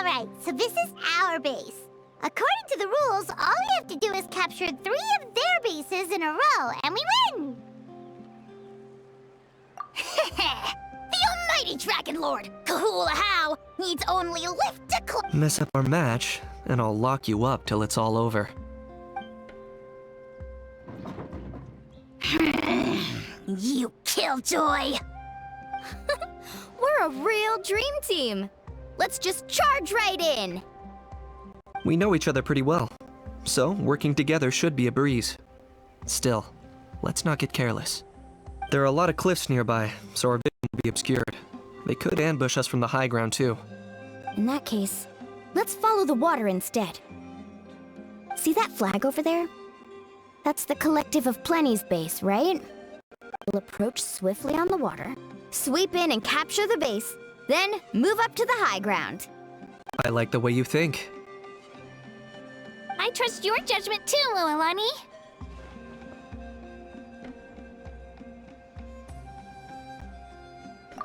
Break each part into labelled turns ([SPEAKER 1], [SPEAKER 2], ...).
[SPEAKER 1] Alright, so this is our base. According to the rules, all we have to do is capture 3 of their bases in a row, and we win! The almighty Dragon Lord, Kahula How, needs only a lift to
[SPEAKER 2] Mess up our match, and I'll lock you up till it's all over.
[SPEAKER 1] You killjoy!
[SPEAKER 3] We're a real dream team. Let's just charge right in.
[SPEAKER 2] We know each other pretty well, so working together should be a breeze. Still, let's not get careless. There are a lot of cliffs nearby, so our vision will be obscured. They could ambush us from the high ground too.
[SPEAKER 3] In that case, let's follow the water instead. See that flag over there? That's the Collective of Plenty's base, right? We'll approach swiftly on the water, sweep in and capture the base, then move up to the high ground.
[SPEAKER 2] I like the way you think.
[SPEAKER 1] I trust your judgment too, Lualani.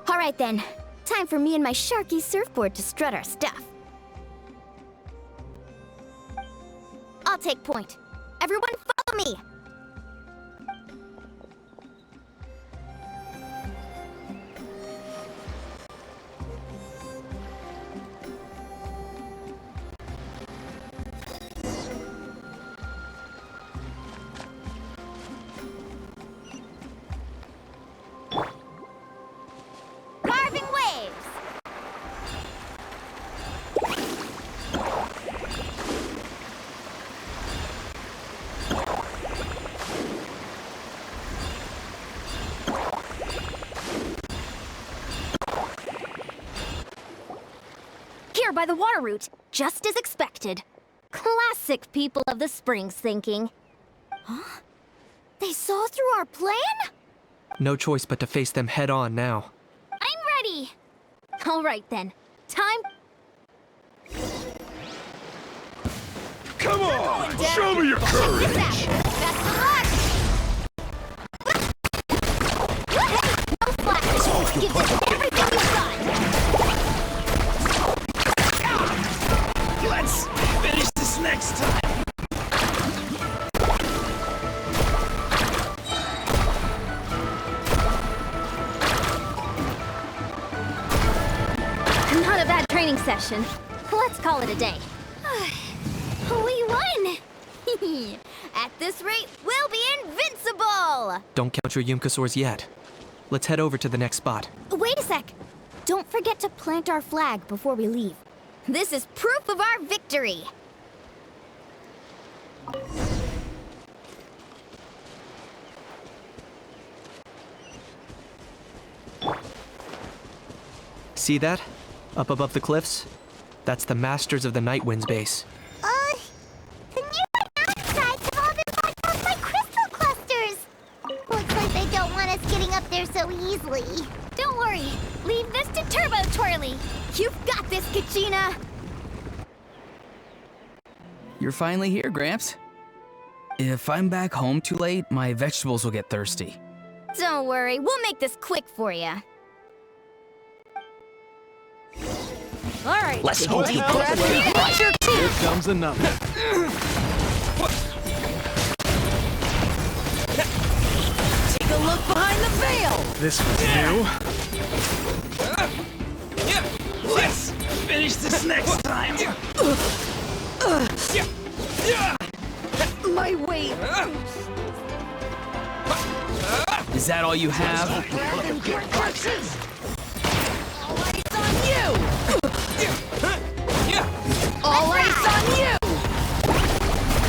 [SPEAKER 3] All right then, time for me and my Sharky surfboard to strut our stuff. I'll take point. Everyone follow me!
[SPEAKER 1] Carving waves!
[SPEAKER 3] Here by the water route, just as expected. Classic people of the Springs thinking. Huh? They saw through our plan?
[SPEAKER 2] No choice but to face them head on now.
[SPEAKER 3] I'm ready! All right then, time...
[SPEAKER 4] Come on! Show me your
[SPEAKER 3] This
[SPEAKER 4] courage!
[SPEAKER 3] out! Best of luck! Hey, no flash! Give this everything you've got!
[SPEAKER 4] Let's finish this next time!
[SPEAKER 3] Not a bad training session. Let's call it a day. We won! At this rate, we'll be invincible!
[SPEAKER 2] Don't count your Yumkasaurs yet. Let's head over to the next spot.
[SPEAKER 3] Wait a sec. Don't forget to plant our flag before we leave. This is proof of our victory!
[SPEAKER 2] See that? Up above the cliffs? That's the Masters of the Night Wind's base.
[SPEAKER 1] The nearby mountainsides have all been wiped out by crystal clusters! Looks like they don't want us getting up there so easily.
[SPEAKER 3] Don't worry. Leave this to Turbo Twirly. You've got this, Kachina!
[SPEAKER 5] You're finally here, Gramps. If I'm back home too late, my vegetables will get thirsty.
[SPEAKER 3] Don't worry, we'll make this quick for you. All right.
[SPEAKER 4] Let's hope you
[SPEAKER 3] Here's your team.
[SPEAKER 4] Here comes another.
[SPEAKER 3] Take a look behind the veil.
[SPEAKER 4] This one's new. Let's finish this next time.
[SPEAKER 3] My weight.
[SPEAKER 5] Is that all you have?
[SPEAKER 3] All eyes on you. All eyes on you.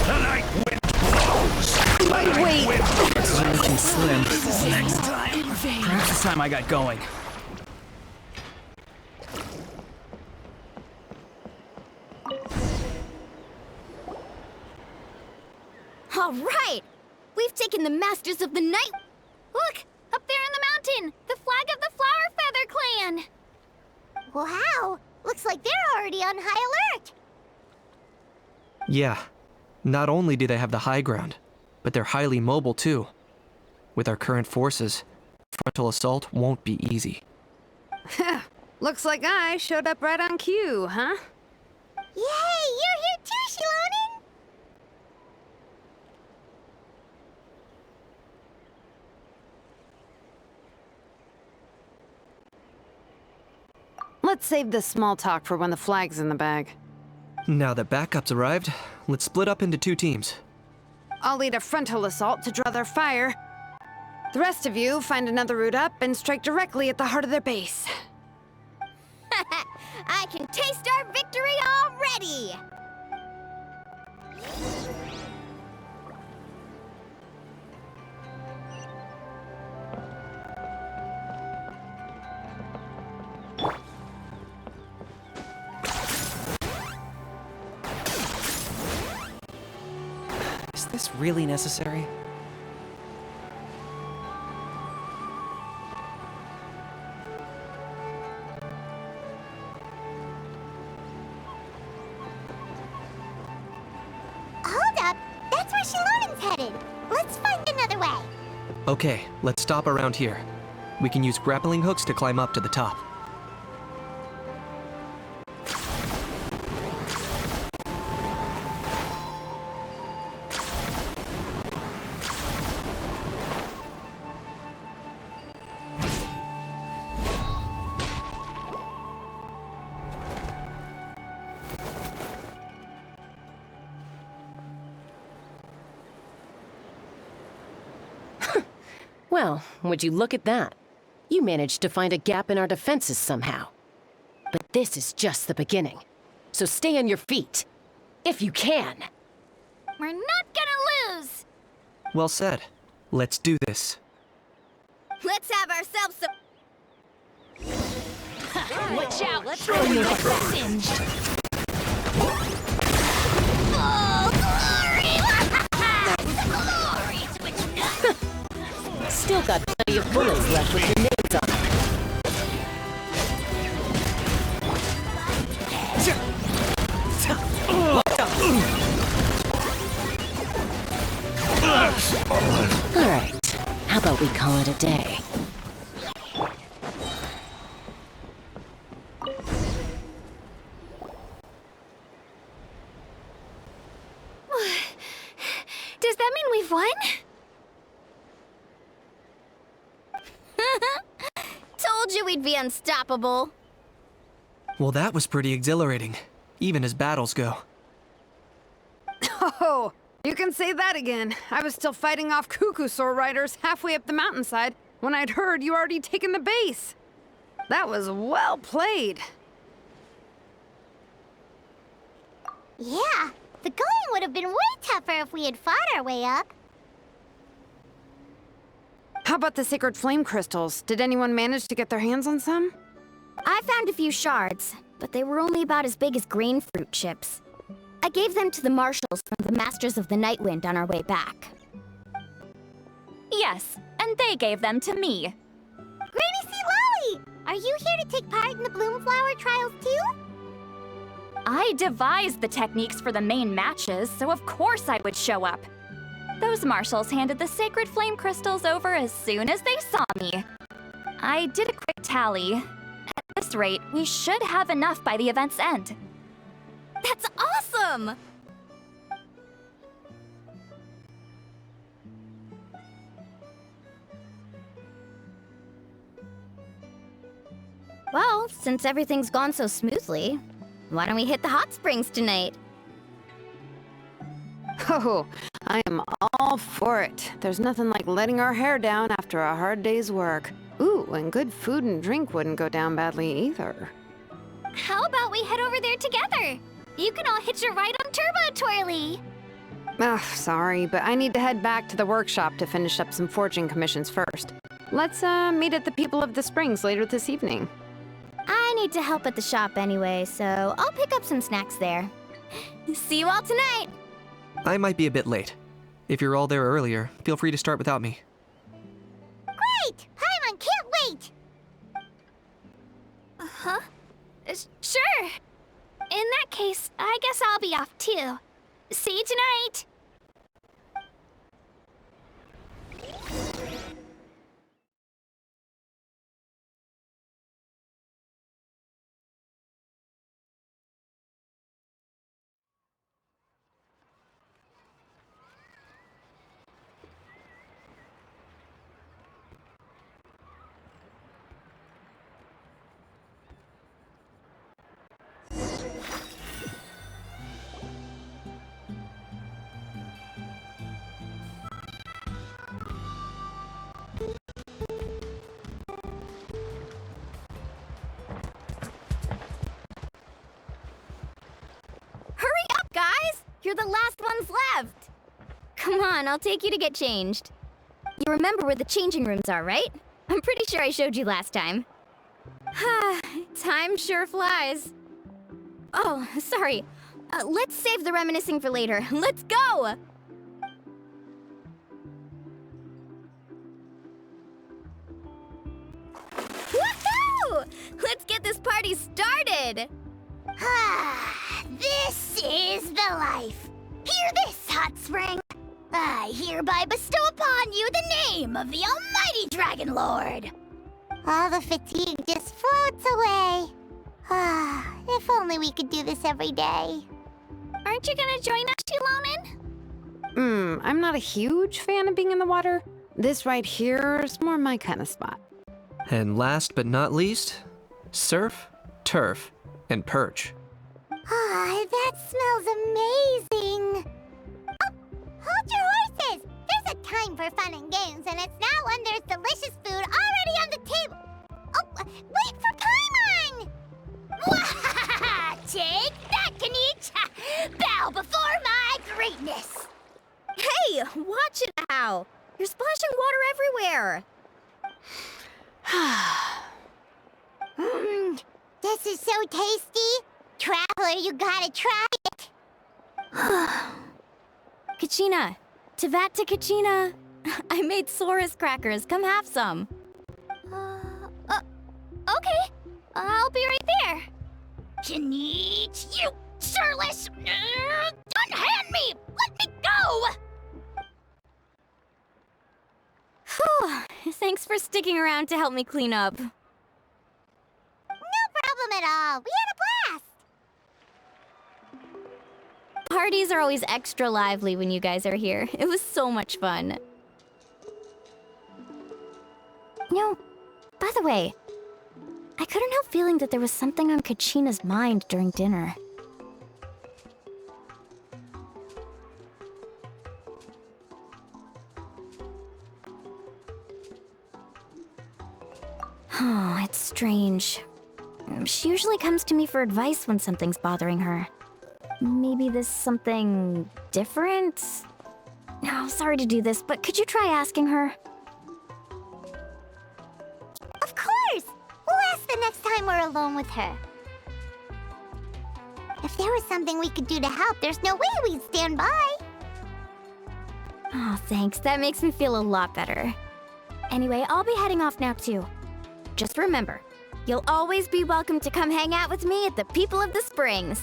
[SPEAKER 4] Tonight wind blows.
[SPEAKER 3] My weight.
[SPEAKER 5] It's looking slim.
[SPEAKER 4] This next time.
[SPEAKER 5] Perhaps it's time I got going.
[SPEAKER 3] All right. We've taken the Masters of the Night. Look, up there in the mountain, the flag of the Flower Feather Clan.
[SPEAKER 1] Wow! Looks like they're already on high alert!
[SPEAKER 2] Yeah, not only do they have the high ground, but they're highly mobile too. With our current forces, frontal assault won't be easy.
[SPEAKER 6] Looks like I showed up right on cue, huh?
[SPEAKER 1] Yay, you're here too, Shilonen!
[SPEAKER 6] Let's save this small talk for when the flag's in the bag.
[SPEAKER 2] Now that backup's arrived, let's split up into 2 teams.
[SPEAKER 6] I'll lead a frontal assault to draw their fire. The rest of you find another route up and strike directly at the heart of their base.
[SPEAKER 1] I can taste our victory already!
[SPEAKER 2] Is this really necessary?
[SPEAKER 1] Hold up! That's where Shilonen's headed! Let's find another way!
[SPEAKER 2] Okay, let's stop around here. We can use grappling hooks to climb up to the top.
[SPEAKER 7] Well, would you look at that? You managed to find a gap in our defenses somehow. But this is just the beginning. So stay on your feet. If you can.
[SPEAKER 1] We're not gonna lose!
[SPEAKER 2] Well said. Let's do this.
[SPEAKER 1] Let's have ourselves some...
[SPEAKER 8] Watch out! Let's go! Singed.
[SPEAKER 1] Oh, glory! Glory, switch nuts!
[SPEAKER 7] Still got plenty of bullets left with your names on. Alright, how about we call it a day?
[SPEAKER 1] Does that mean we've won? Told you we'd be unstoppable.
[SPEAKER 2] Well, that was pretty exhilarating, even as battles go.
[SPEAKER 6] Oh, you can say that again. I was still fighting off Cuckoosaur riders halfway up the mountainside when I'd heard you already taken the base. That was well played.
[SPEAKER 1] Yeah, the going would have been way tougher if we had fought our way up.
[SPEAKER 6] How about the sacred flame crystals? Did anyone manage to get their hands on some?
[SPEAKER 3] I found a few shards, but they were only about as big as grain fruit chips. I gave them to the marshals from the Masters of the Nightwind on our way back.
[SPEAKER 8] Yes, and they gave them to me.
[SPEAKER 1] Granny C. Lolly! Are you here to take part in the Bloomflower trials too?
[SPEAKER 8] I devised the techniques for the main matches, so of course I would show up. Those marshals handed the sacred flame crystals over as soon as they saw me. I did a quick tally. At this rate, we should have enough by the event's end.
[SPEAKER 1] That's awesome!
[SPEAKER 3] Well, since everything's gone so smoothly, why don't we hit the hot springs tonight?
[SPEAKER 6] Oh, I am all for it. There's nothing like letting our hair down after a hard day's work. Ooh, and good food and drink wouldn't go down badly either.
[SPEAKER 1] How about we head over there together? You can all hitch a ride on Turbo Twirly.
[SPEAKER 6] Ugh, sorry, but I need to head back to the workshop to finish up some forging commissions first. Let's, meet at the People of the Springs later this evening.
[SPEAKER 3] I need to help at the shop anyway, so I'll pick up some snacks there.
[SPEAKER 1] See you all tonight!
[SPEAKER 2] I might be a bit late. If you're all there earlier, feel free to start without me.
[SPEAKER 1] Great! Paimon can't wait! Uh-huh. Sure. In that case, I guess I'll be off too. See you tonight!
[SPEAKER 3] You're the last ones left! Come on, I'll take you to get changed. You remember where the changing rooms are, right? I'm pretty sure I showed you last time. Time sure flies. Oh, sorry. Let's save the reminiscing for later. Let's go! Woohoo! Let's get this party started!
[SPEAKER 1] This is the life. Hear this, hot spring. I hereby bestow upon you the name of the almighty Dragon Lord. All the fatigue just floats away. If only we could do this every day.
[SPEAKER 3] Aren't you gonna join us, Shilonin?
[SPEAKER 6] I'm not a huge fan of being in the water. This right here is more my kind of spot.
[SPEAKER 2] And last but not least, surf, turf, and perch.
[SPEAKER 1] That smells amazing. Oh, hold your horses. There's a time for fun and games, and it's now when there's delicious food already on the table. Oh, wait for Paimon! Take that, Kanich! Bow before my greatness!
[SPEAKER 3] Hey, watch it now! You're splashing water everywhere!
[SPEAKER 1] This is so tasty! Traveler, you gotta try it!
[SPEAKER 3] Kachina! Tevat to Kachina! I made Saurus crackers. Come have some. Okay. I'll be right there.
[SPEAKER 1] Kanich, you shirtless! Unhand me! Let me go!
[SPEAKER 3] Whew. Thanks for sticking around to help me clean up.
[SPEAKER 1] No problem at all. We had a blast!
[SPEAKER 3] Parties are always extra lively when you guys are here. It was so much fun. No, by the way, I couldn't help feeling that there was something on Kachina's mind during dinner. Oh, it's strange. She usually comes to me for advice when something's bothering her. Maybe this something different? No, sorry to do this, but could you try asking her?
[SPEAKER 1] Of course! We'll ask the next time we're alone with her. If there was something we could do to help, there's no way we'd stand by.
[SPEAKER 3] Oh, thanks. That makes me feel a lot better. Anyway, I'll be heading off now, too. Just remember, you'll always be welcome to come hang out with me at the People of the Springs.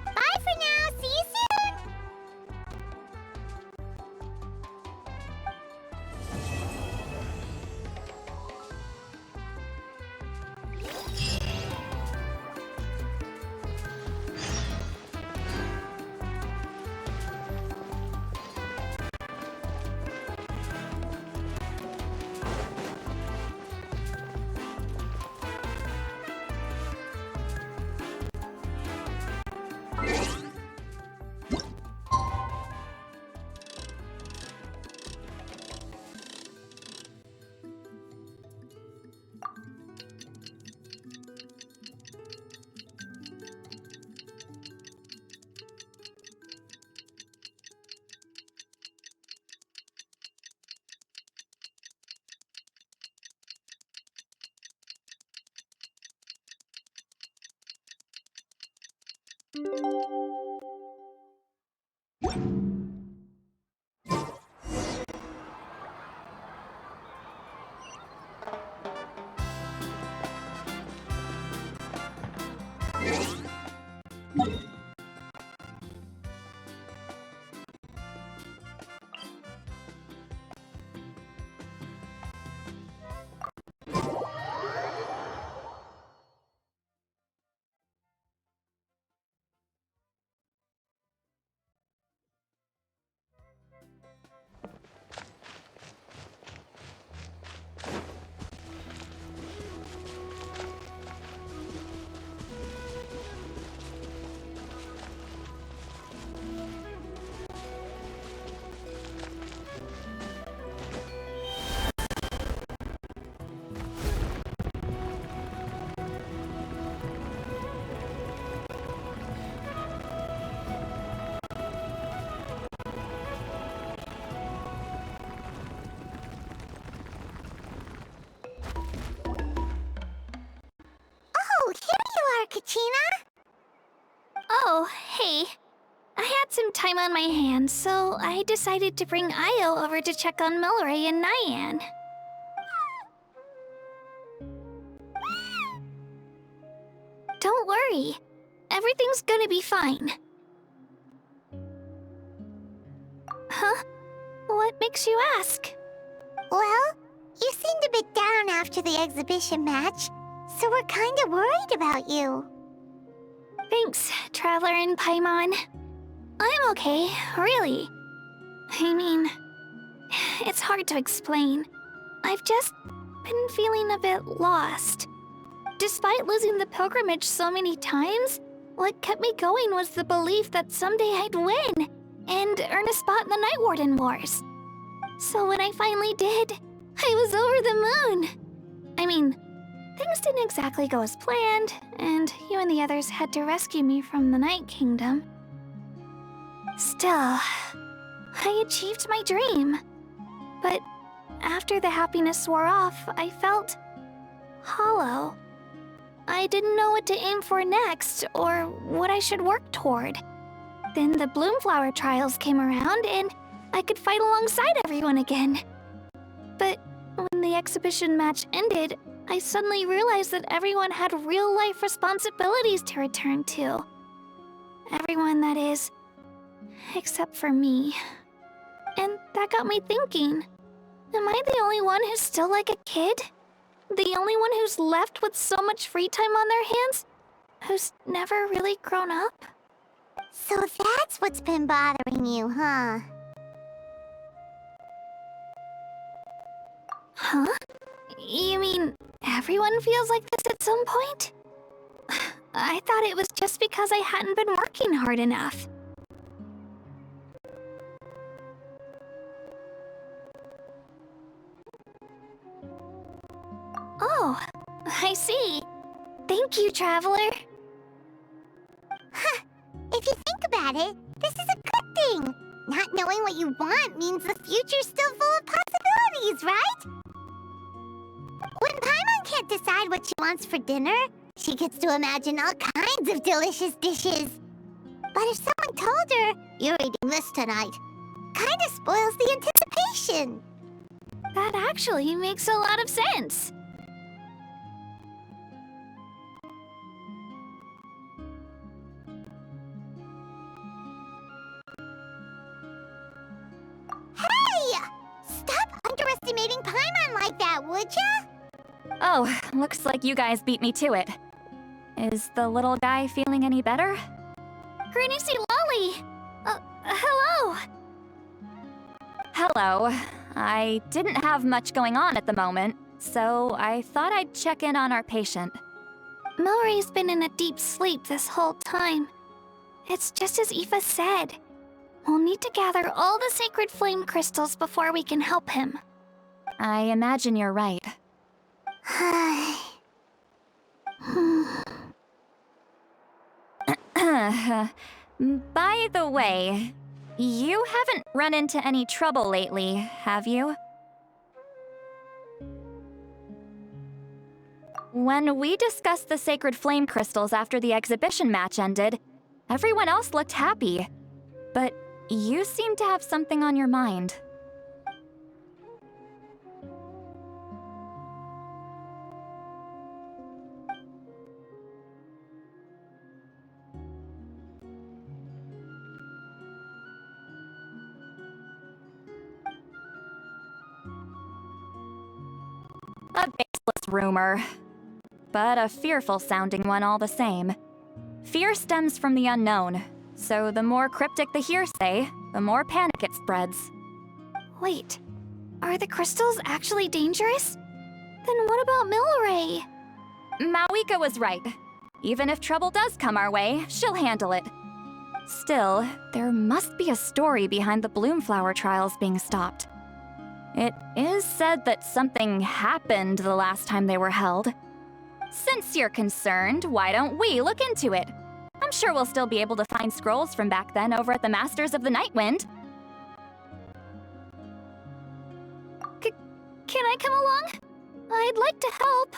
[SPEAKER 1] Bye for now. See you soon. time on my hands, so I decided to bring Io over to check on Milray and Nyan. Don't worry. Everything's gonna be fine. Huh? What makes you ask? Well, you seemed a bit down after the exhibition match, so we're kinda worried about you. Thanks, Traveler and Paimon. I'm okay, really. I mean, it's hard to explain. I've just been feeling a bit lost. Despite losing the pilgrimage so many times, what kept me going was the belief that someday I'd win and earn a spot in the Night Warden Wars. So when I finally did, I was over the moon. I mean, things didn't exactly go as planned, and you and the others had to rescue me from the Night Kingdom. Still, I achieved my dream. But after the happiness wore off, I felt hollow. I didn't know what to aim for next, or what I should work toward. Then the Bloomflower trials came around, and I could fight alongside everyone again. But when the exhibition match ended, I suddenly realized that everyone had real-life responsibilities to return to. Everyone, that is, except for me. And that got me thinking, am I the only one who's still like a kid? The only one who's left with so much free time on their hands? Who's never really grown up? So that's what's been bothering you, huh? Huh? You mean everyone feels like this at some point? I thought it was just because I hadn't been working hard enough. Oh, I see. Thank you, Traveler. Huh. If you think about it, this is a good thing. Not knowing what you want means the future's still full of possibilities, right? When Paimon can't decide what she wants for dinner, she gets to imagine all kinds of delicious dishes. But if someone told her, "You're eating this tonight," kinda spoils the anticipation. That actually makes a lot of sense. Hey! Stop underestimating Paimon like that, would ya?
[SPEAKER 8] Oh, looks like you guys beat me to it. Is the little guy feeling any better?
[SPEAKER 1] Granny C. Lolly! Hello!
[SPEAKER 8] Hello. I didn't have much going on at the moment, so I thought I'd check in on our patient.
[SPEAKER 1] Milray's been in a deep sleep this whole time. It's just as Aoife said. We'll need to gather all the sacred flame crystals before we can help him.
[SPEAKER 8] I imagine you're right. By the way, you haven't run into any trouble lately, have you? When we discussed the sacred flame crystals after the exhibition match ended, everyone else looked happy. But you seem to have something on your mind. A baseless rumor, but a fearful-sounding one all the same. Fear stems from the unknown, so the more cryptic the hearsay, the more panic it spreads.
[SPEAKER 1] Wait, are the crystals actually dangerous? Then what about Milray?
[SPEAKER 8] Mawika was right. Even if trouble does come our way, she'll handle it. Still, there must be a story behind the Bloomflower trials being stopped. It is said that something happened the last time they were held. Since you're concerned, why don't we look into it? I'm sure we'll still be able to find scrolls from back then over at the Masters of the Nightwind.
[SPEAKER 1] Can I come along? I'd like to help.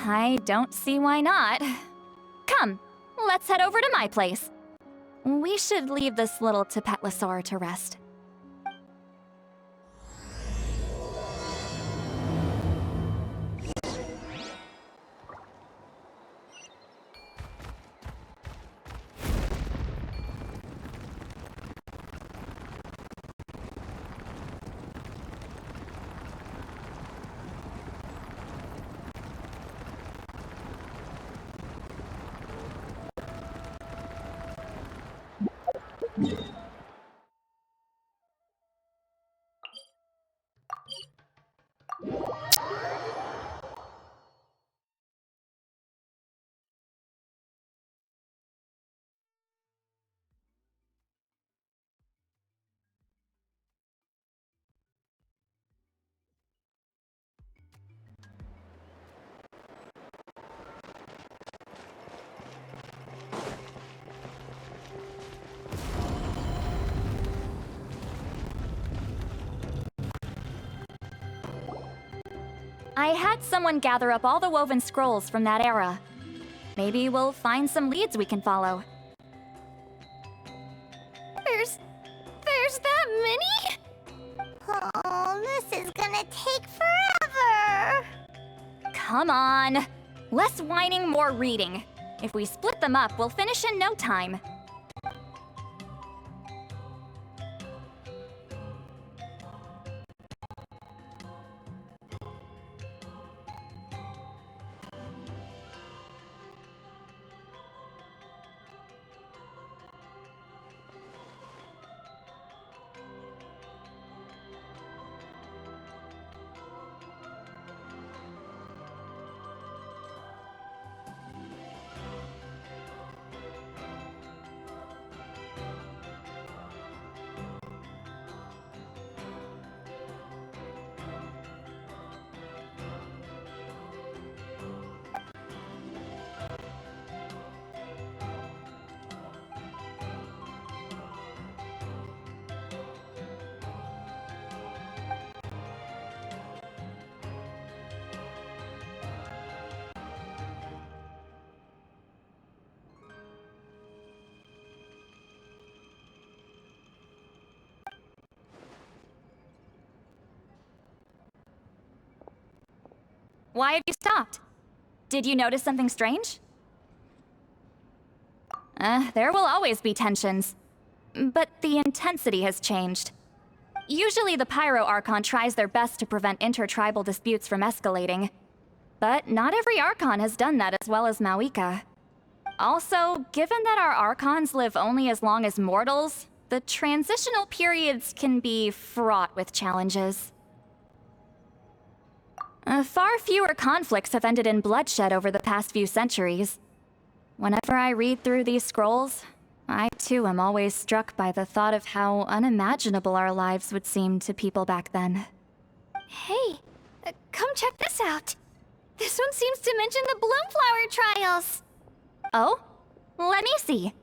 [SPEAKER 8] I don't see why not. Come, let's head over to my place. We should leave this little Tapetlosaur to rest. I had someone gather up all the woven scrolls from that era. Maybe we'll find some leads we can follow.
[SPEAKER 1] There's that many? Oh, this is gonna take forever.
[SPEAKER 8] Come on! Less whining, more reading. If we split them up, we'll finish in no time. Why have you stopped? Did you notice something strange? There will always be tensions. But the intensity has changed. Usually the Pyro Archon tries their best to prevent intertribal disputes from escalating. But not every Archon has done that as well as Mauika. Also, given that our Archons live only as long as mortals, the transitional periods can be fraught with challenges. Far fewer conflicts have ended in bloodshed over the past few centuries. Whenever I read through these scrolls, I too am always struck by the thought of how unimaginable our lives would seem to people back then.
[SPEAKER 1] Hey, come check this out. This one seems to mention the Bloomflower trials.
[SPEAKER 8] Oh? Let me see.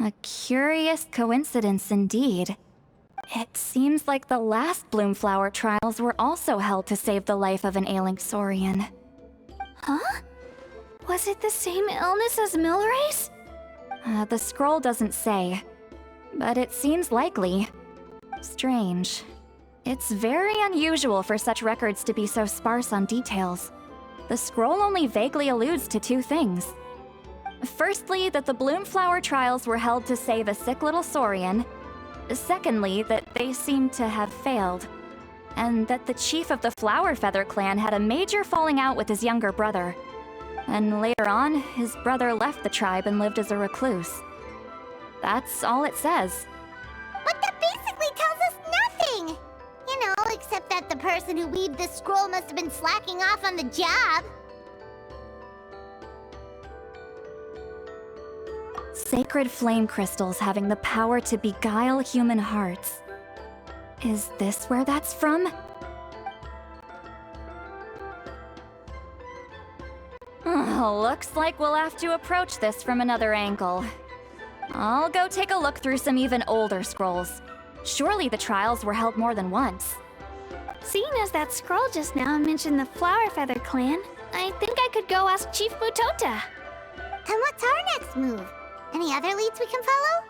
[SPEAKER 8] A curious coincidence indeed. It seems like the last Bloomflower trials were also held to save the life of an ailing Saurian.
[SPEAKER 1] Huh? Was it the same illness as Milrace?
[SPEAKER 8] The scroll doesn't say, but it seems likely. Strange. It's very unusual for such records to be so sparse on details. The scroll only vaguely alludes to two things. Firstly, that the Bloomflower trials were held to save a sick little Saurian. Secondly, that they seem to have failed. And that the chief of the Flower Feather clan had a major falling out with his younger brother. And later on, his brother left the tribe and lived as a recluse. That's all it says.
[SPEAKER 1] But that basically tells us nothing! You know, except that the person who weaved this scroll must have been slacking off on the job.
[SPEAKER 8] Sacred flame crystals having the power to beguile human hearts. Is this where that's from? Looks like we'll have to approach this from another angle. I'll go take a look through some even older scrolls. Surely the trials were held more than once.
[SPEAKER 9] Seeing as that scroll just now mentioned the Flower Feather Clan, I think I could go ask Chief Mutota.
[SPEAKER 1] And what's our next move? Any other leads we can follow?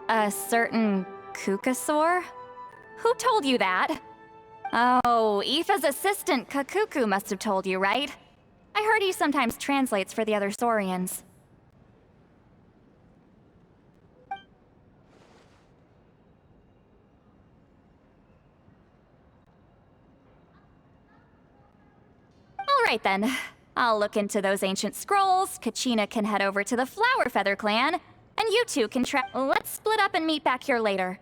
[SPEAKER 8] A certain Kukasaur? Who told you that? Oh, Aoife's assistant, Kakuku, must have told you, right? I heard he sometimes translates for the other Saurians. Alright then. I'll look into those ancient scrolls, Kachina can head over to the Flower Feather Clan, and you two can let's split up and meet back here later.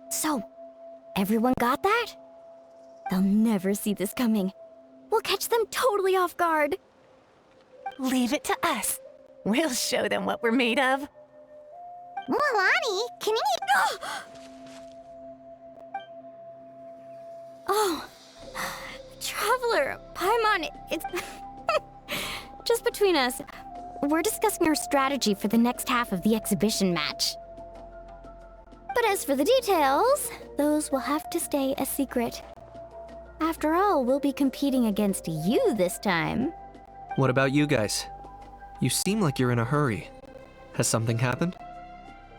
[SPEAKER 3] So, everyone got that? They'll never see this coming. We'll catch them totally off guard.
[SPEAKER 10] Leave it to us. We'll show them what we're made of.
[SPEAKER 1] Milani, can you...
[SPEAKER 3] Oh, Traveler, Paimon, it's... Just between us, we're discussing our strategy for the next half of the exhibition match. But as for the details, those will have to stay a secret. After all, we'll be competing against you this time.
[SPEAKER 2] What about you guys? You seem like you're in a hurry. Has something happened?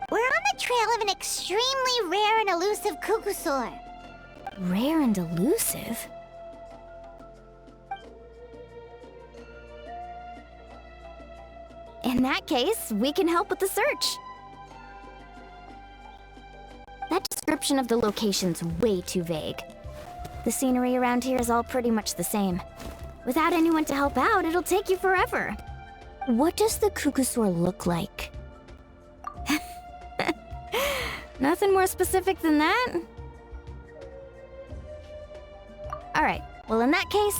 [SPEAKER 1] We're on the trail of an extremely rare and elusive Kukusaur.
[SPEAKER 3] Rare and elusive? In that case, we can help with the search. That description of the location's way too vague. The scenery around here is all pretty much the same. Without anyone to help out, it'll take you forever. What does the Kukusaur look like? Nothing more specific than that? Alright, well in that case,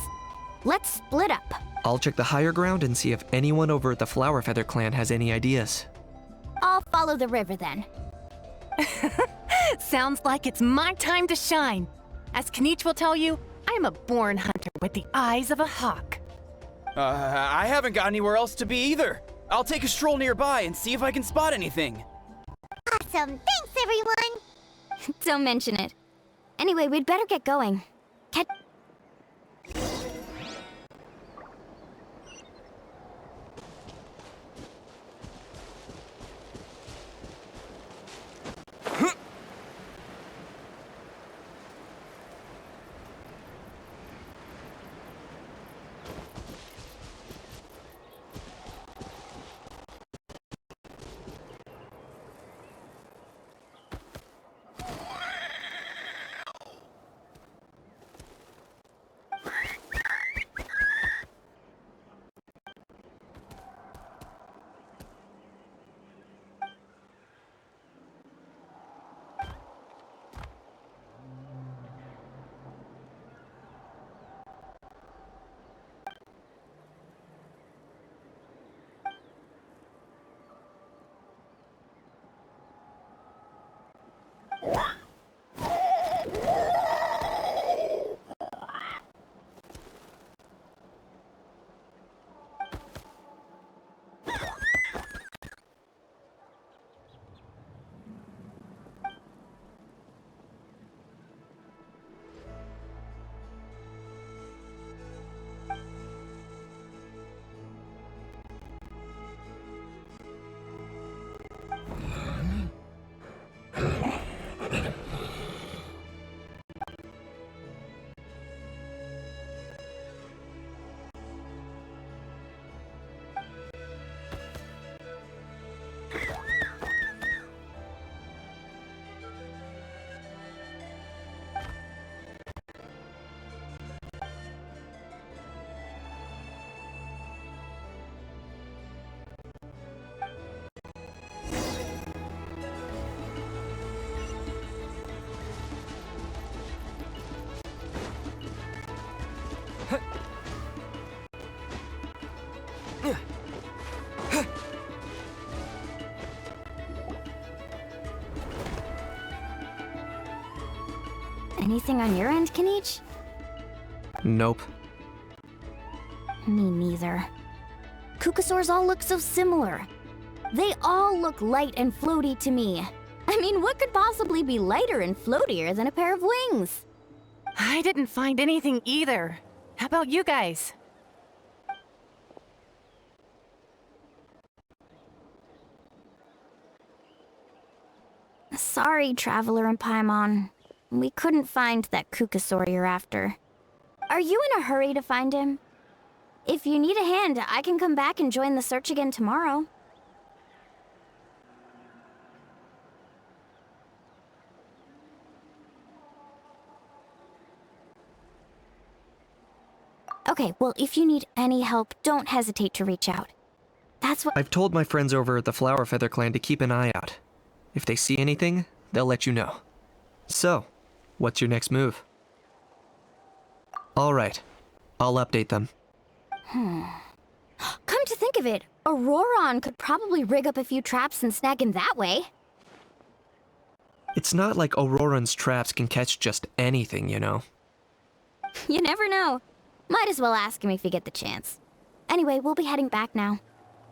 [SPEAKER 3] let's split up.
[SPEAKER 2] I'll check the higher ground and see if anyone over at the Flower Feather clan has any ideas.
[SPEAKER 3] I'll follow the river then.
[SPEAKER 10] Sounds like it's my time to shine. As Kanich will tell you, I'm a born hunter with the eyes of a hawk.
[SPEAKER 11] I haven't got anywhere else to be either. I'll take a stroll nearby and see if I can spot anything.
[SPEAKER 1] Awesome. Thanks, everyone.
[SPEAKER 3] Don't mention it. Anyway, we'd better get going. Anything on your end, Kanich?
[SPEAKER 2] Nope.
[SPEAKER 3] Me neither. Kukusaurs all look so similar. They all look light and floaty to me. I mean, what could possibly be lighter and floatier than a pair of wings?
[SPEAKER 10] I didn't find anything either. How about you guys?
[SPEAKER 3] Sorry, Traveler and Paimon. We couldn't find that Kukusaur you're after. Are you in a hurry to find him? If you need a hand, I can come back and join the search again tomorrow. Okay, well, if you need any help, don't hesitate to reach out. That's what—
[SPEAKER 2] I've told my friends over at the Flower Feather clan to keep an eye out. If they see anything, they'll let you know. So, what's your next move? Alright, I'll update them.
[SPEAKER 3] Come to think of it, Auroron could probably rig up a few traps and snag him that way.
[SPEAKER 2] It's not like Auroran's traps can catch just anything, you know.
[SPEAKER 3] You never know. Might as well ask him if you get the chance. Anyway, we'll be heading back now.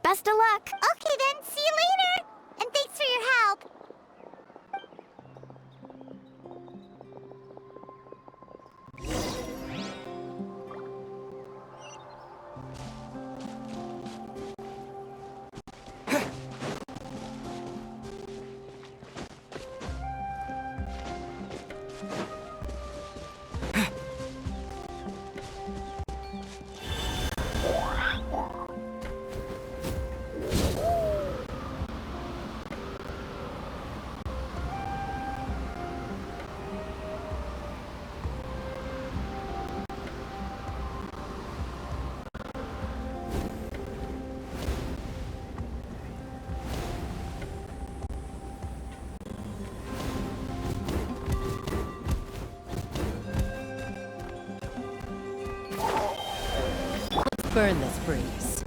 [SPEAKER 3] Best of luck!
[SPEAKER 1] Okay then, see you later! And thanks for your help!
[SPEAKER 7] Burn this breeze.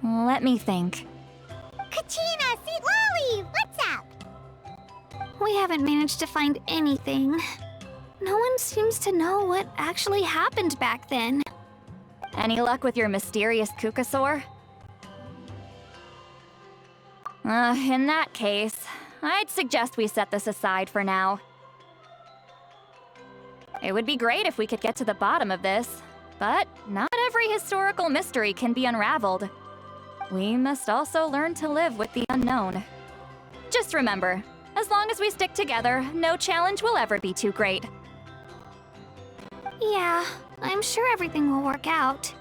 [SPEAKER 8] Let me think.
[SPEAKER 1] Kachina, Seed Lolly, what's up?
[SPEAKER 9] We haven't managed to find anything. No one seems to know what actually happened back then.
[SPEAKER 8] Any luck with your mysterious Kukasaur? In that case, I'd suggest we set this aside for now. It would be great if we could get to the bottom of this, but not every historical mystery can be unraveled. We must also learn to live with the unknown. Just remember, as long as we stick together, no challenge will ever be too great.
[SPEAKER 9] Yeah, I'm sure everything will work out.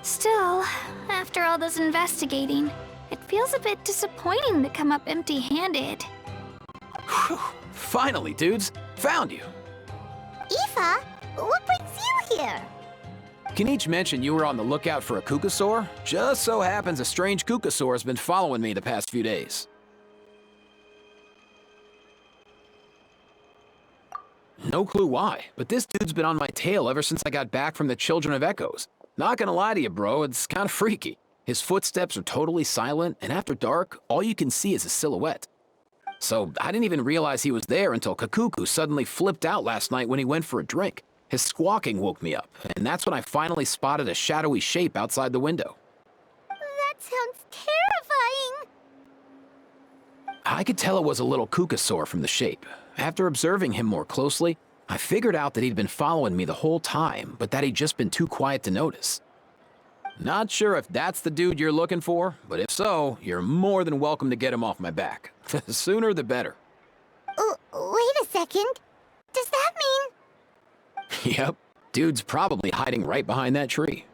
[SPEAKER 9] Still, after all this investigating, it feels a bit disappointing to come up empty-handed.
[SPEAKER 11] Whew. Finally, dudes. Found you.
[SPEAKER 1] Aoife, what brings you here?
[SPEAKER 11] Kenich mentioned you were on the lookout for a Kukasaur. Just so happens a strange Kukasaur has been following me the past few days. No clue why, but this dude's been on my tail ever since I got back from the Children of Echoes. Not gonna lie to you, bro, it's kinda freaky. His footsteps are totally silent, and after dark, all you can see is a silhouette. So I didn't even realize he was there until Kakuku suddenly flipped out last night when he went for a drink. His squawking woke me up, and that's when I finally spotted a shadowy shape outside the window.
[SPEAKER 1] That sounds terrifying.
[SPEAKER 11] I could tell it was a little Kukasaur from the shape. After observing him more closely, I figured out that he'd been following me the whole time, but that he'd just been too quiet to notice. Not sure if that's the dude you're looking for, but if so, you're more than welcome to get him off my back. The sooner the better.
[SPEAKER 1] Wait a second. Does that mean...
[SPEAKER 11] Yep, dude's probably hiding right behind that tree.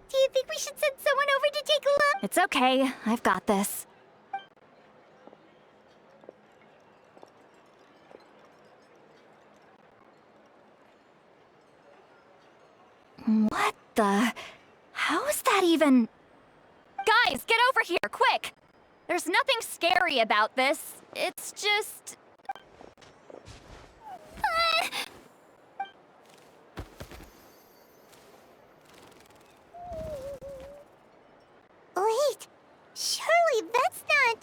[SPEAKER 1] Do you think we should send someone over to take a look?
[SPEAKER 8] It's okay, I've got this. What the... How is that even... Guys, get over here, quick! There's nothing scary about this. It's just...
[SPEAKER 1] Wait, surely that's not...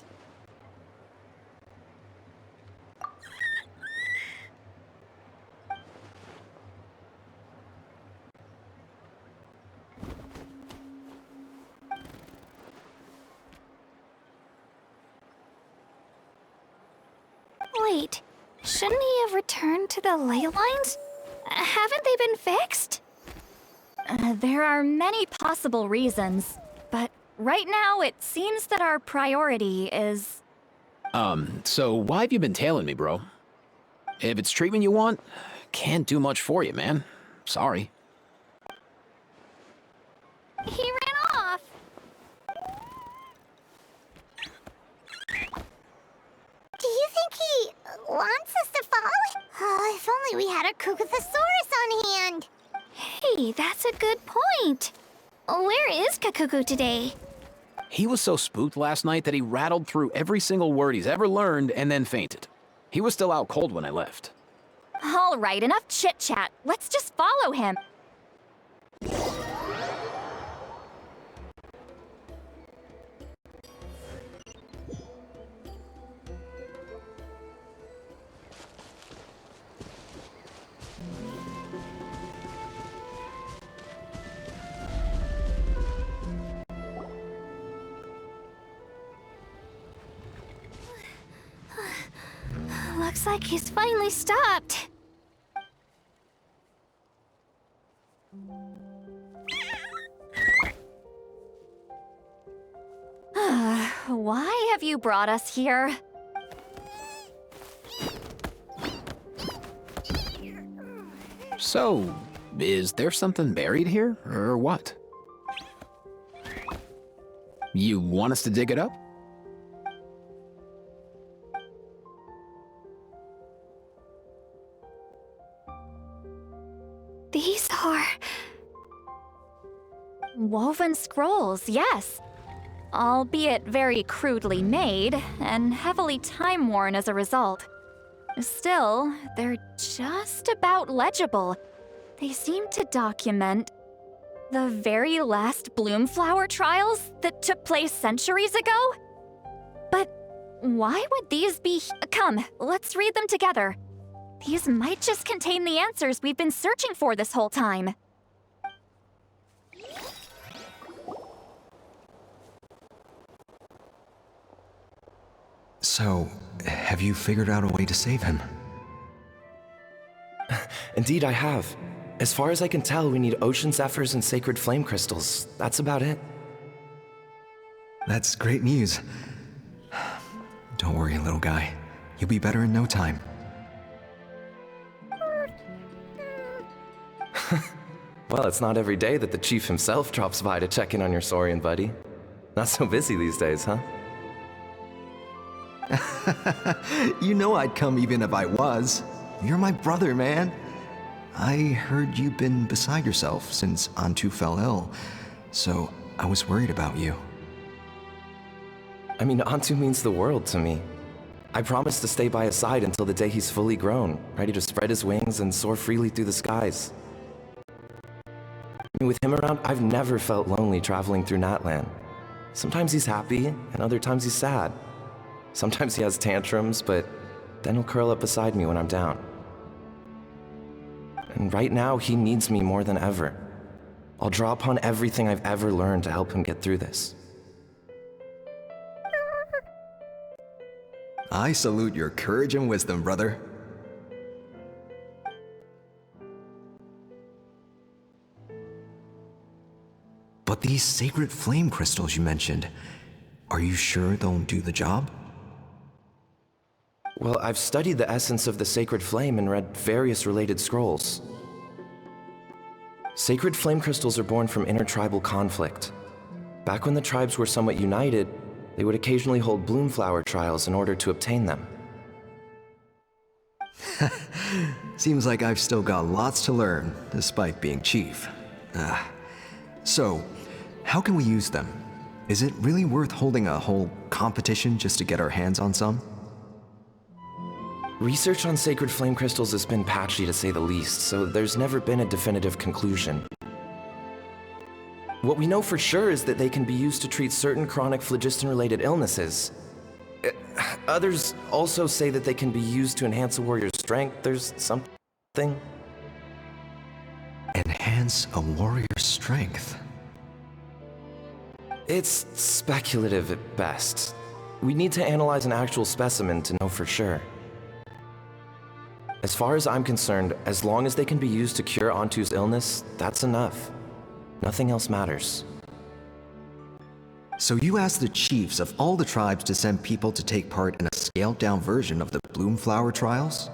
[SPEAKER 9] Wait, shouldn't he have returned to the ley lines? Haven't they been fixed?
[SPEAKER 8] There are many possible reasons, but right now it seems that our priority is...
[SPEAKER 11] So why have you been tailing me, bro? If it's treatment you want, can't do much for you, man. Sorry.
[SPEAKER 9] He ran off.
[SPEAKER 1] Do you think he wants us to follow? Oh, if only we had a Kukathosaurus on hand.
[SPEAKER 9] Hey, that's a good point. Where is Kakuku today?
[SPEAKER 11] He was so spooked last night that he rattled through every single word he's ever learned and then fainted. He was still out cold when I left.
[SPEAKER 8] All right, enough chit-chat. Let's just follow him.
[SPEAKER 9] Looks like he's finally stopped.
[SPEAKER 8] Why have you brought us here?
[SPEAKER 11] So, is there something buried here, or what? You want us to dig it up?
[SPEAKER 9] These are...
[SPEAKER 8] Woven scrolls, yes. Albeit very crudely made, and heavily time-worn as a result. Still, they're just about legible. They seem to document the very last Bloomflower trials that took place centuries ago? But why would these be... Come, let's read them together. These might just contain the answers we've been searching for this whole time.
[SPEAKER 12] So, have you figured out a way to save him?
[SPEAKER 13] Indeed, I have. As far as I can tell, we need ocean zephyrs and sacred flame crystals. That's about it.
[SPEAKER 12] That's great news. Don't worry, little guy. You'll be better in no time.
[SPEAKER 13] Well, it's not every day that the chief himself drops by to check in on your Saurian buddy. Not so busy these days, huh?
[SPEAKER 12] You know I'd come even if I was. You're my brother, man. I heard you've been beside yourself since Antu fell ill, so I was worried about you.
[SPEAKER 13] I mean, Antu means the world to me. I promised to stay by his side until the day he's fully grown, ready to spread his wings and soar freely through the skies. I mean, with him around, I've never felt lonely traveling through Natlan. Sometimes he's happy, and other times he's sad. Sometimes he has tantrums, but then he'll curl up beside me when I'm down. And right now, he needs me more than ever. I'll draw upon everything I've ever learned to help him get through this.
[SPEAKER 12] I salute your courage and wisdom, brother. But these sacred flame crystals you mentioned, are you sure they'll do the job?
[SPEAKER 13] Well, I've studied the essence of the sacred flame and read various related scrolls. Sacred flame crystals are born from intertribal conflict. Back when the tribes were somewhat united, they would occasionally hold Bloomflower trials in order to obtain them.
[SPEAKER 12] Seems like I've still got lots to learn, despite being chief. So, how can we use them? Is it really worth holding a whole competition just to get our hands on some?
[SPEAKER 13] Research on sacred flame crystals has been patchy to say the least, so there's never been a definitive conclusion. What we know for sure is that they can be used to treat certain chronic phlogiston-related illnesses. Others also say that they can be used to enhance a warrior's strength. There's something...
[SPEAKER 12] Enhance a warrior's strength?
[SPEAKER 13] It's speculative at best. We need to analyze an actual specimen to know for sure. As far as I'm concerned, as long as they can be used to cure Antu's illness, that's enough. Nothing else matters.
[SPEAKER 12] So you asked the chiefs of all the tribes to send people to take part in a scaled-down version of the Bloomflower trials?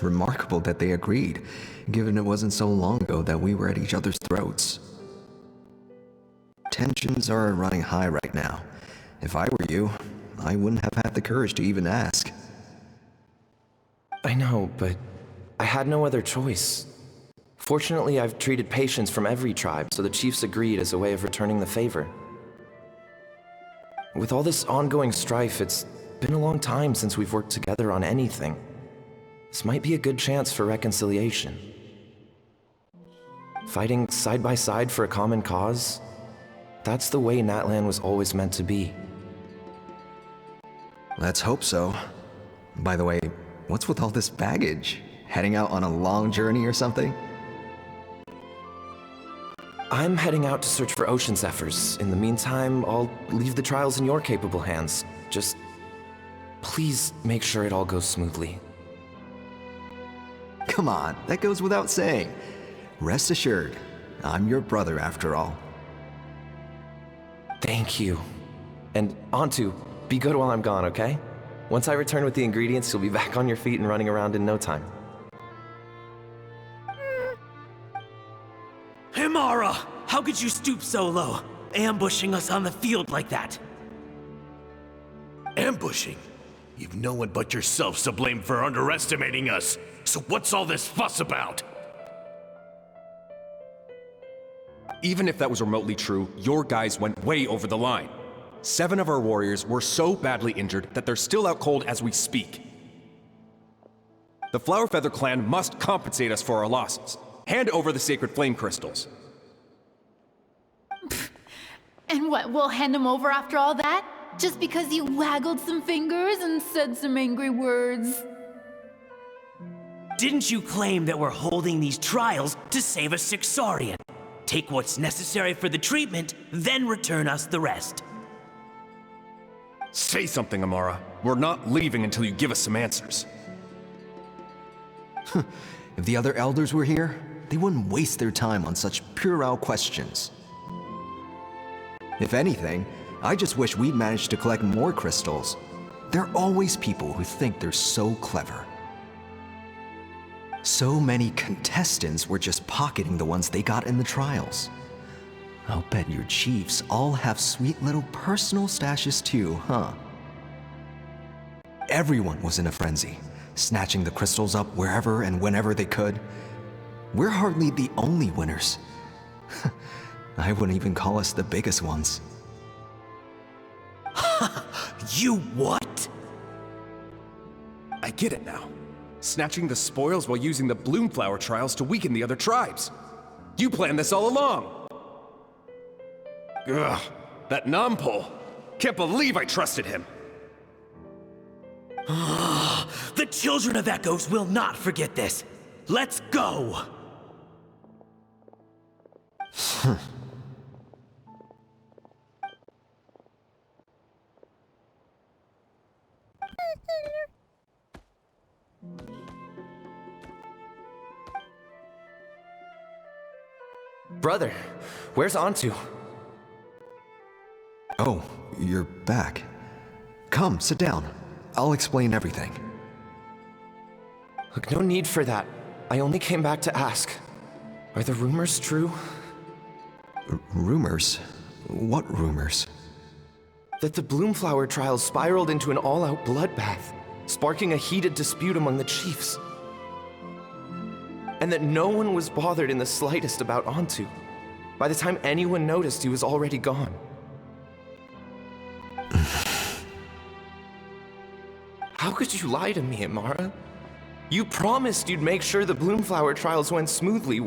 [SPEAKER 12] Remarkable that they agreed, given it wasn't so long ago that we were at each other's throats. Tensions are running high right now. If I were you, I wouldn't have had the courage to even ask.
[SPEAKER 13] I know, but I had no other choice. Fortunately, I've treated patients from every tribe, so the chiefs agreed as a way of returning the favor. With all this ongoing strife, it's been a long time since we've worked together on anything. This might be a good chance for reconciliation. Fighting side by side for a common cause, that's the way Natlan was always meant to be.
[SPEAKER 12] Let's hope so. By the way, what's with all this baggage? Heading out on a long journey or something?
[SPEAKER 13] I'm heading out to search for ocean zephyrs. In the meantime, I'll leave the trials in your capable hands. Just Please make sure it all goes smoothly.
[SPEAKER 12] Come on, that goes without saying. Rest assured, I'm your brother after all.
[SPEAKER 13] Thank you. And Antu, be good while I'm gone, okay? Once I return with the ingredients, you'll be back on your feet and running around in no time.
[SPEAKER 14] Himara! How could you stoop so low, ambushing us on the field like that?
[SPEAKER 4] Ambushing? You've no one but yourself to blame for underestimating us. So what's all this fuss about?
[SPEAKER 15] Even if that was remotely true, your guys went way over the line. 7 of our warriors were so badly injured that they're still out cold as we speak. The Flower Feather clan must compensate us for our losses. Hand over the sacred flame crystals.
[SPEAKER 10] And what, we'll hand him over after all that? Just because you waggled some fingers and said some angry words?
[SPEAKER 14] Didn't you claim that we're holding these trials to save a sick Saurian? Take what's necessary for the treatment, then return us the rest.
[SPEAKER 15] Say something, Amara. We're not leaving until you give us some answers.
[SPEAKER 12] If the other elders were here, they wouldn't waste their time on such puerile questions. If anything, I just wish we'd managed to collect more crystals. There are always people who think they're so clever. So many contestants were just pocketing the ones they got in the trials. I'll bet your chiefs all have sweet little personal stashes too, huh? Everyone was in a frenzy, snatching the crystals up wherever and whenever they could. We're hardly the only winners. I wouldn't even call us the biggest ones.
[SPEAKER 14] You what?
[SPEAKER 15] I get it now. Snatching the spoils while using the Bloomflower trials to weaken the other tribes. You planned this all along! Ugh, that Nampol. Can't believe I trusted him.
[SPEAKER 14] The Children of Echoes will not forget this. Let's go!
[SPEAKER 13] Brother, where's Antu?
[SPEAKER 12] Oh, you're back. Come, sit down. I'll explain everything.
[SPEAKER 13] Look, no need for that. I only came back to ask. Are the rumors true?
[SPEAKER 12] Rumors? What rumors?
[SPEAKER 13] That the Bloomflower trials spiraled into an all-out bloodbath, sparking a heated dispute among the chiefs. And that no one was bothered in the slightest about Antu. By the time anyone noticed, he was already gone. How could you lie to me, Amara? You promised you'd make sure the Bloomflower trials went smoothly.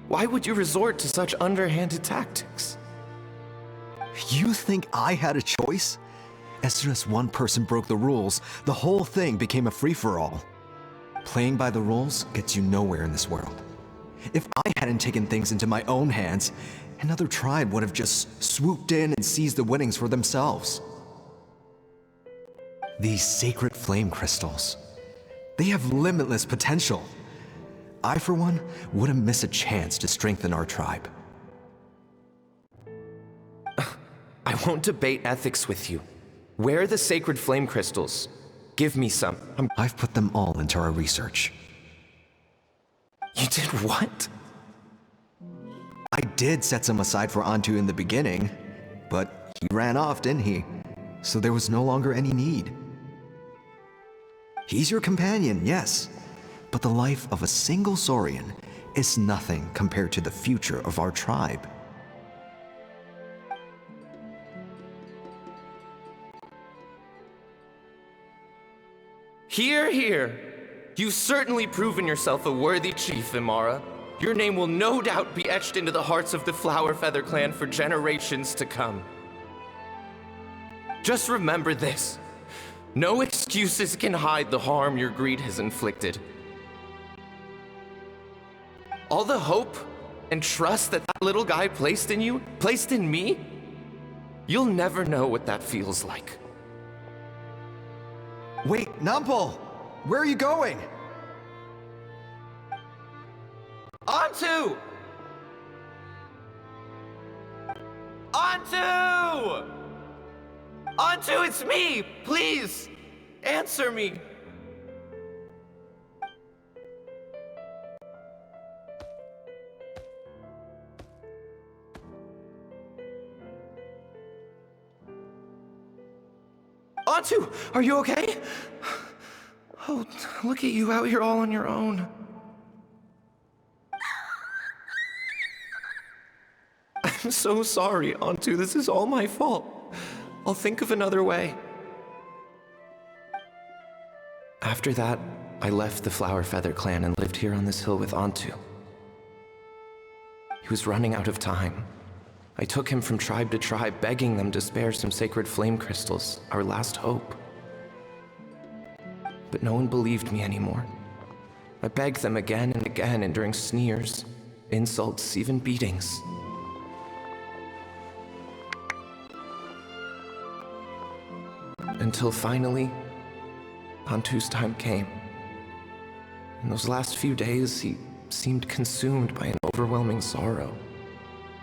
[SPEAKER 13] Why would you resort to such underhanded tactics?
[SPEAKER 12] You think I had a choice? As soon as one person broke the rules, the whole thing became a free-for-all. Playing by the rules gets you nowhere in this world. If I hadn't taken things into my own hands, another tribe would have just swooped in and seized the winnings for themselves. These sacred flame crystals, they have limitless potential. I, for one, wouldn't miss a chance to strengthen our tribe.
[SPEAKER 13] I won't debate ethics with you. Where are the sacred flame crystals? Give me some.
[SPEAKER 12] I've put them all into our research.
[SPEAKER 13] You did what?
[SPEAKER 12] I did set some aside for Antu in the beginning, but he ran off, didn't he? So there was no longer any need. He's your companion, yes, but the life of a single Saurian is nothing compared to the future of our tribe.
[SPEAKER 13] Hear, hear. You've certainly proven yourself a worthy chief, Imara. Your name will no doubt be etched into the hearts of the Flower Feather clan for generations to come. Just remember this. No excuses can hide the harm your greed has inflicted. All the hope and trust that little guy placed in you, placed in me, you'll never know what that feels like.
[SPEAKER 12] Wait, Numpel! Where are you going?
[SPEAKER 16] Onto! Onto! Onto, it's me! Please! Answer me! Onto, are you okay? Oh, look at you out here all on your own. I'm so sorry, Onto. This is all my fault. I'll think of another way.
[SPEAKER 13] After that, I left the Flower Feather clan and lived here on this hill with Onto. He was running out of time. I took him from tribe to tribe, begging them to spare some sacred flame crystals, our last hope. But no one believed me anymore. I begged them again and again, enduring sneers, insults, even beatings. Until finally, Onto's time came. In those last few days, he seemed consumed by an overwhelming sorrow.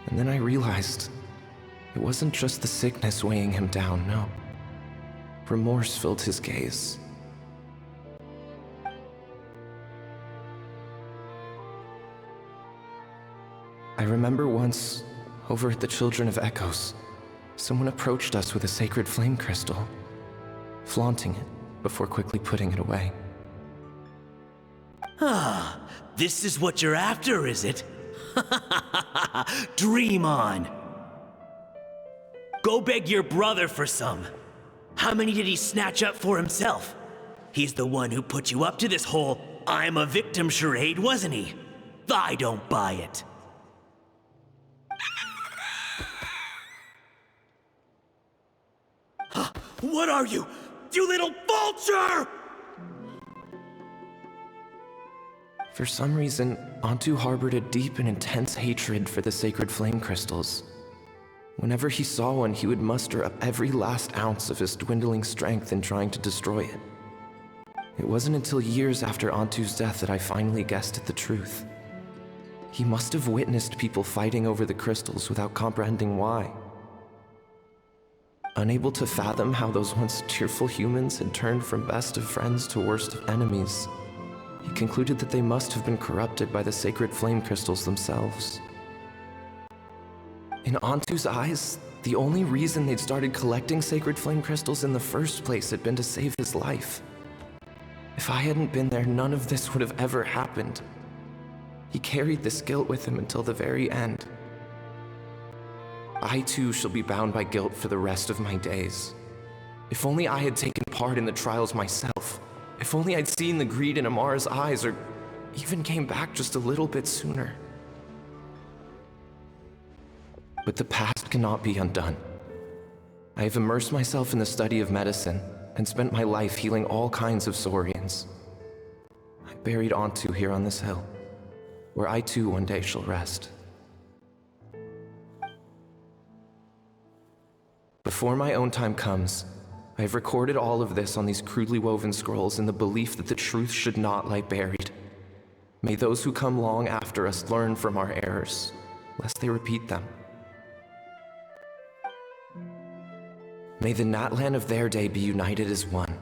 [SPEAKER 13] And then I realized it wasn't just the sickness weighing him down, no. Remorse filled his gaze. I remember once, over at the Children of Echoes, someone approached us with a sacred flame crystal, flaunting it before quickly putting it away.
[SPEAKER 14] Ah, this is what you're after, is it? Dream on. Go beg your brother for some. How many did he snatch up for himself? He's the one who put you up to this whole I'm a victim charade, wasn't he? I don't buy it. What are you? You little vulture!
[SPEAKER 13] For some reason, Onto harbored a deep and intense hatred for the sacred flame crystals. Whenever he saw one, he would muster up every last ounce of his dwindling strength in trying to destroy it. It wasn't until years after Onto's death that I finally guessed at the truth. He must have witnessed people fighting over the crystals without comprehending why. Unable to fathom how those once cheerful humans had turned from best of friends to worst of enemies, he concluded that they must have been corrupted by the sacred flame crystals themselves. In Onto's eyes, the only reason they'd started collecting sacred flame crystals in the first place had been to save his life. If I hadn't been there, none of this would have ever happened. He carried this guilt with him until the very end. I too shall be bound by guilt for the rest of my days. If only I had taken part in the trials myself. If only I'd seen the greed in Amara's eyes, or even came back just a little bit sooner. But the past cannot be undone. I have immersed myself in the study of medicine and spent my life healing all kinds of Saurians. I buried Onto here on this hill, where I too one day shall rest. Before my own time comes, I have recorded all of this on these crudely woven scrolls in the belief that the truth should not lie buried. May those who come long after us learn from our errors, lest they repeat them. May the Natlan of their day be united as one,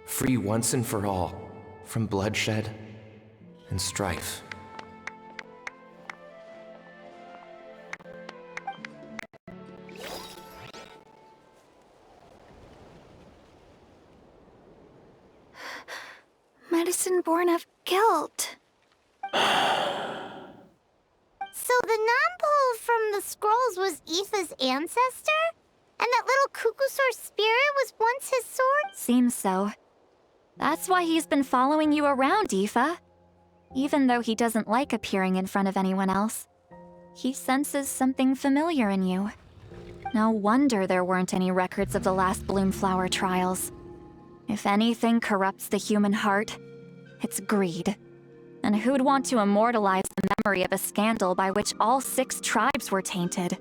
[SPEAKER 13] free once and for all from bloodshed and strife.
[SPEAKER 9] Medicine born of guilt.
[SPEAKER 1] So the non-pole from the scrolls was Aoife's ancestor? And that little Cuckoosaur spirit was once his sword?
[SPEAKER 8] Seems so. That's why he's been following you around, Aoife. Even though he doesn't like appearing in front of anyone else, he senses something familiar in you. No wonder there weren't any records of the last Bloomflower trials. If anything corrupts the human heart, it's greed. And who'd want to immortalize the memory of a scandal by which all 6 tribes were tainted?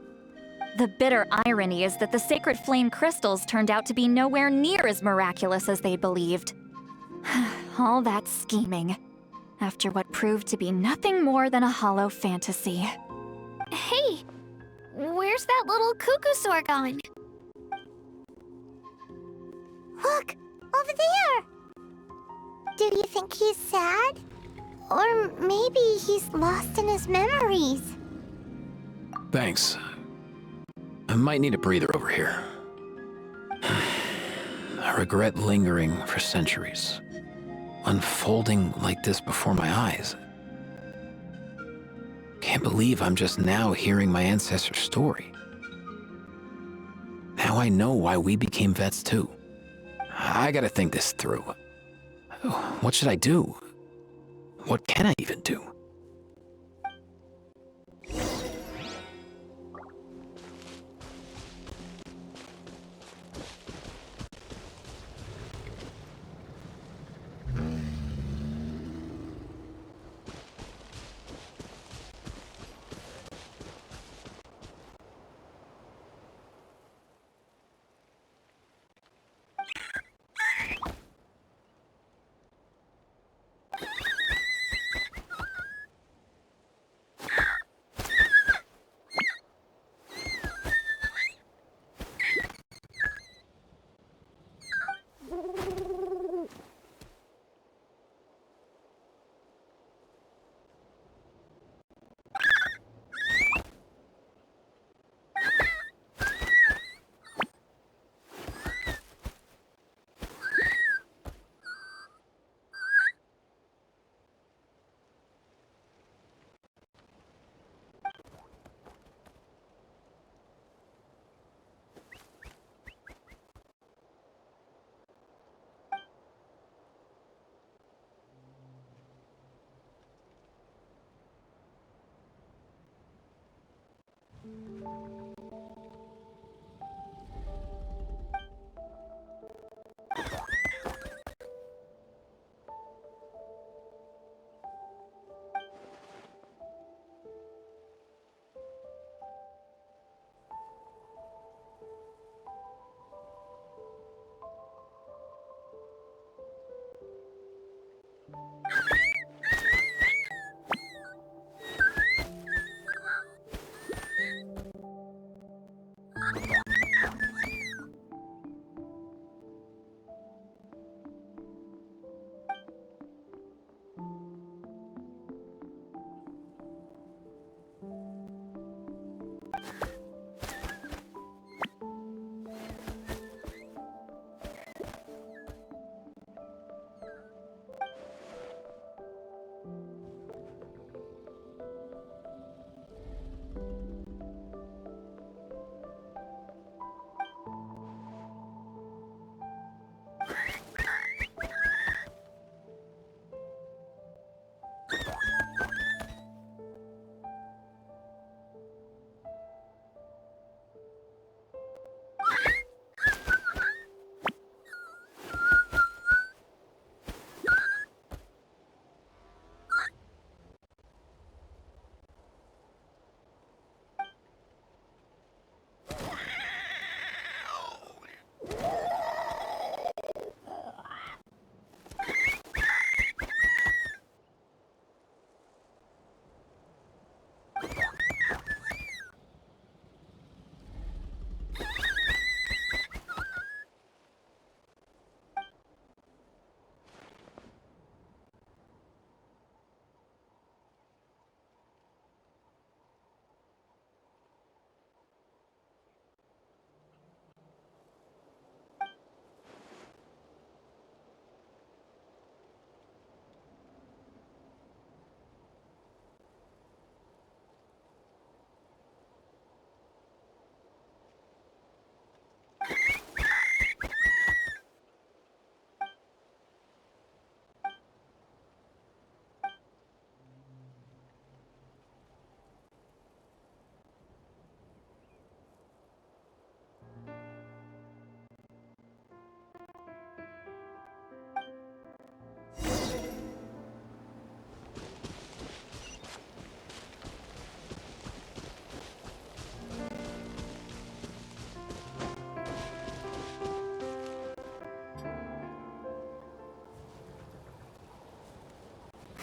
[SPEAKER 8] The bitter irony is that the sacred flame crystals turned out to be nowhere near as miraculous as they believed. All that scheming, after what proved to be nothing more than a hollow fantasy.
[SPEAKER 9] Hey, where's that little cuckoo soar gone?
[SPEAKER 1] Look, over there! Do you think he's sad? Or maybe he's lost in his memories?
[SPEAKER 11] Thanks. I might need a breather over here. A regret lingering for centuries. Unfolding like this before my eyes. Can't believe I'm just now hearing my ancestor's story. Now I know why we became vets too. I gotta think this through. What should I do? What can I even do?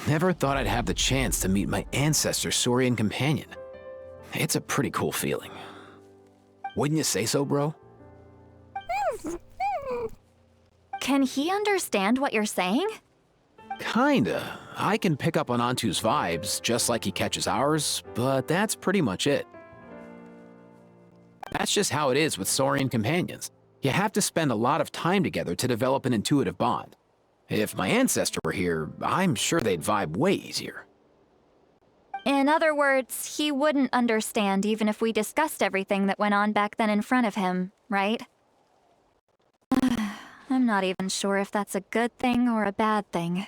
[SPEAKER 11] Never thought I'd have the chance to meet my ancestor Saurian companion. It's a pretty cool feeling. Wouldn't you say so, bro?
[SPEAKER 8] Can he understand what you're saying?
[SPEAKER 11] Kinda. I can pick up on Antu's vibes, just like he catches ours, but that's pretty much it. That's just how it is with Saurian companions. You have to spend a lot of time together to develop an intuitive bond. If my ancestor were here, I'm sure they'd vibe way easier.
[SPEAKER 8] In other words, he wouldn't understand even if we discussed everything that went on back then in front of him, right? I'm not even sure if that's a good thing or a bad thing.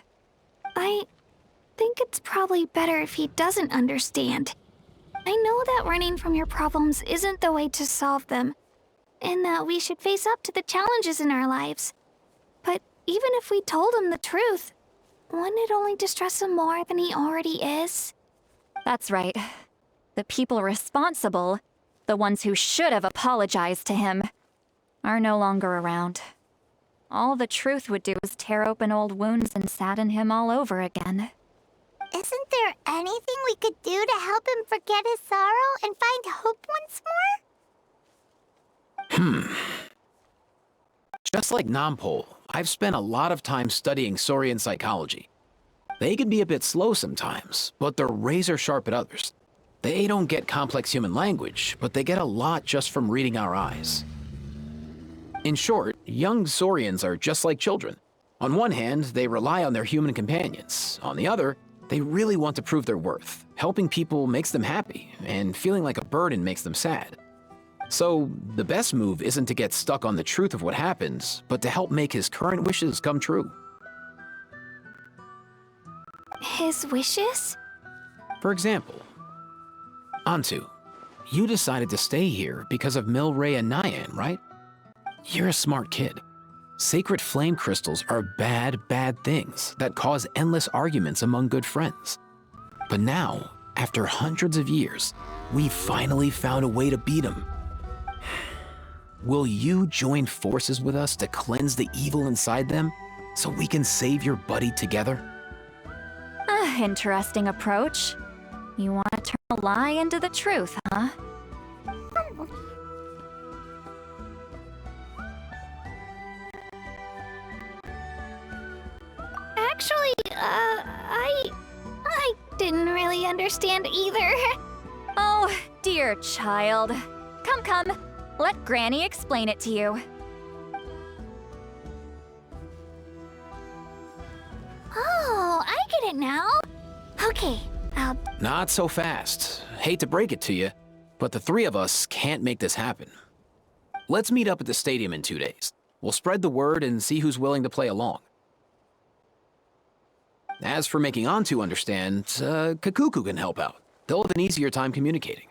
[SPEAKER 9] I think it's probably better if he doesn't understand. I know that running from your problems isn't the way to solve them, and that we should face up to the challenges in our lives. But even if we told him the truth, wouldn't it only distress him more than he already is?
[SPEAKER 8] That's right. The people responsible, the ones who should have apologized to him, are no longer around. All the truth would do is tear open old wounds and sadden him all over again.
[SPEAKER 1] Isn't there anything we could do to help him forget his sorrow and find hope once more?
[SPEAKER 11] Just like Nampol, I've spent a lot of time studying Saurian psychology. They can be a bit slow sometimes, but they're razor sharp at others. They don't get complex human language, but they get a lot just from reading our eyes. In short, young Saurians are just like children. On one hand, they rely on their human companions. On the other, they really want to prove their worth. Helping people makes them happy, and feeling like a burden makes them sad. So, the best move isn't to get stuck on the truth of what happens, but to help make his current wishes come true.
[SPEAKER 9] His wishes?
[SPEAKER 11] For example, Antu, you decided to stay here because of Milray and Nyan, right? You're a smart kid. Sacred flame crystals are bad, bad things that cause endless arguments among good friends. But now, after hundreds of years, we finally found a way to beat them. Will you join forces with us to cleanse the evil inside them so we can save your buddy together?
[SPEAKER 8] Interesting approach. You want to turn a lie into the truth, huh?
[SPEAKER 9] Actually, I didn't really understand either.
[SPEAKER 8] Oh, dear child. Come. Let Granny explain it to you.
[SPEAKER 9] Oh, I get it now. Okay,
[SPEAKER 11] Not so fast. Hate to break it to you, but the three of us can't make this happen. Let's meet up at the stadium in 2 days. We'll spread the word and see who's willing to play along. As for making Antu understand, Kakuku can help out. They'll have an easier time communicating.